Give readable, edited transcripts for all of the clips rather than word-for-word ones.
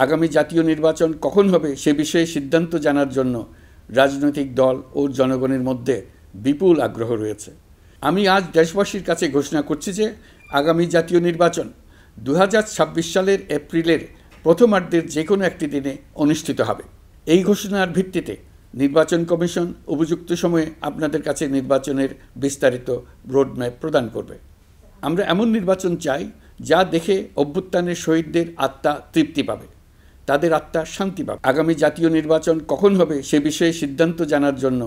আগামী জাতীয় নির্বাচন কখন হবে সে বিষয়ে সিদ্ধান্ত জানার জন্য রাজনৈতিক দল ও জনগণের মধ্যে বিপুল আগ্রহ রয়েছে। আমি আজ দেশবাসীর কাছে ঘোষণা করছি যে আগামী জাতীয় নির্বাচন 2026 সালের এপ্রিলের প্রথমার্ধের যে কোনো একটি দিনে অনুষ্ঠিত হবে। এই ঘোষণার ভিত্তিতে নির্বাচন কমিশন উপযুক্ত সময়ে আপনাদের কাছে নির্বাচনের বিস্তারিত রোডম্যাপ প্রদান করবে। আমরা এমন নির্বাচন চাই যা দেখে অভ্যুত্থানের শহীদদের আত্মা তৃপ্তি পাবে, তাদের আত্মা শান্তি পাবে। আগামী জাতীয় নির্বাচন কখন হবে সে বিষয়ে সিদ্ধান্ত জানার জন্য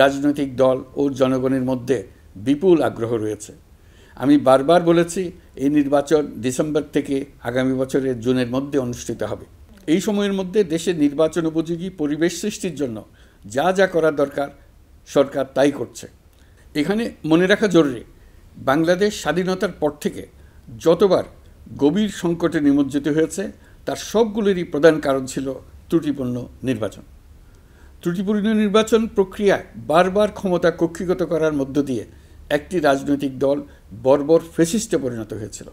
রাজনৈতিক দল ও জনগণের মধ্যে বিপুল আগ্রহ রয়েছে। আমি বারবার বলেছি এই নির্বাচন ডিসেম্বর থেকে আগামী বছরের জুনের মধ্যে অনুষ্ঠিত হবে। এই সময়ের মধ্যে দেশের নির্বাচন উপযোগী পরিবেশ সৃষ্টির জন্য যা যা করা দরকার সরকার তাই করছে। এখানে মনে রাখা জরুরি, বাংলাদেশ স্বাধীনতার পর থেকে যতবার গভীর সংকটে নিমজ্জিত হয়েছে তার সবগুলোরই প্রধান কারণ ছিল ত্রুটিপূর্ণ নির্বাচন। ত্রুটিপূর্ণ নির্বাচন প্রক্রিয়ায় বারবার ক্ষমতা কক্ষিগত করার মধ্য দিয়ে একটি রাজনৈতিক দল বর্বর ফ্যাসিস্টে পরিণত হয়েছিল।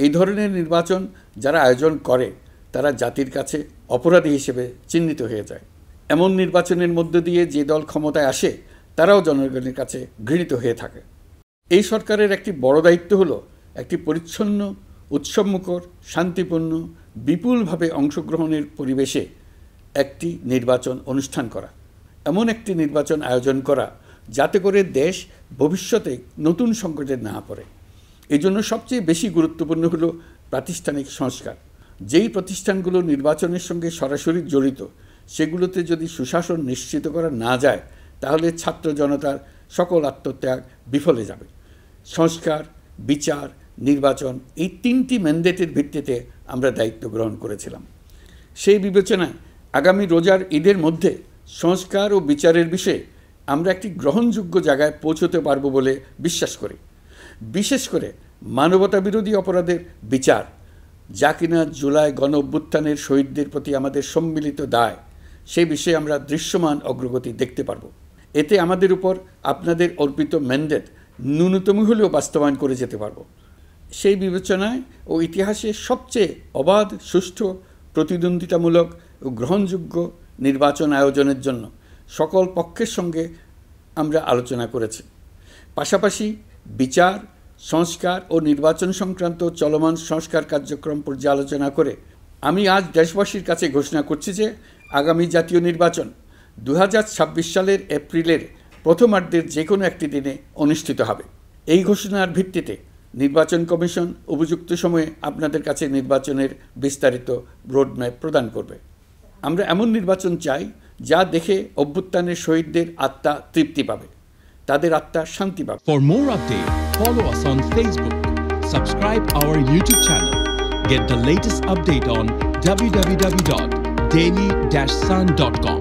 এই ধরনের নির্বাচন যারা আয়োজন করে তারা জাতির কাছে অপরাধী হিসেবে চিহ্নিত হয়ে যায়। এমন নির্বাচনের মধ্য দিয়ে যে দল ক্ষমতায় আসে তারাও জনগণের কাছে ঘৃণিত হয়ে থাকে। এই সরকারের একটি বড় দায়িত্ব হলো একটি পরিচ্ছন্ন, উৎসবমুখর, শান্তিপূর্ণ, বিপুলভাবে অংশগ্রহণের পরিবেশে একটি নির্বাচন অনুষ্ঠান করা, এমন একটি নির্বাচন আয়োজন করা যাতে করে দেশ ভবিষ্যতে নতুন সংকটে না পড়ে। এই জন্য সবচেয়ে বেশি গুরুত্বপূর্ণ হলো প্রাতিষ্ঠানিক সংস্কার। যেই প্রতিষ্ঠানগুলো নির্বাচনের সঙ্গে সরাসরি জড়িত সেগুলোতে যদি সুশাসন নিশ্চিত করা না যায় তাহলে ছাত্র জনতার সকল আত্মত্যাগ বিফলে যাবে। সংস্কার, বিচার, নির্বাচন এই তিনটি ম্যান্ডেটের ভিত্তিতে আমরা দায়িত্ব গ্রহণ করেছিলাম। সেই বিবেচনায় আগামী রোজার ঈদের মধ্যে সংস্কার ও বিচারের বিষয়ে আমরা একটি গ্রহণযোগ্য জায়গায় পৌঁছতে পারব বলে বিশ্বাস করি। বিশেষ করে মানবতাবিরোধী অপরাধের বিচার, যা কিনা জুলাই গণ অভ্যুত্থানের শহীদদের প্রতি আমাদের সম্মিলিত দায়, সেই বিষয়ে আমরা দৃশ্যমান অগ্রগতি দেখতে পারব। এতে আমাদের উপর আপনাদের অর্পিত ম্যান্ডেট ন্যূনতম হলেও বাস্তবায়ন করে যেতে পারব। সেই বিবেচনায় ও ইতিহাসে সবচেয়ে অবাধ, সুষ্ঠু, প্রতিদ্বন্দ্বিতামূলক ও গ্রহণযোগ্য নির্বাচন আয়োজনের জন্য সকল পক্ষের সঙ্গে আমরা আলোচনা করেছি। পাশাপাশি বিচার, সংস্কার ও নির্বাচন সংক্রান্ত চলমান সংস্কার কার্যক্রম পর্যালোচনা করে আমি আজ দেশবাসীর কাছে ঘোষণা করছি যে আগামী জাতীয় নির্বাচন 2026 সালের এপ্রিলের প্রথমার্ধের যে কোনো একটি দিনে অনুষ্ঠিত হবে। এই ঘোষণার ভিত্তিতে নির্বাচন কমিশন উপযুক্ত সময়ে আপনাদের কাছে নির্বাচনের বিস্তারিত রোডম্যাপ প্রদান করবে। আমরা এমন নির্বাচন চাই যা দেখে অভ্যুত্থানের শহীদদের আত্মা তৃপ্তি পাবে, তাদের আত্মা শান্তি পাবে। For more updates, follow us on Facebook, subscribe our YouTube channel, get the latest update on www.daily-sun.com.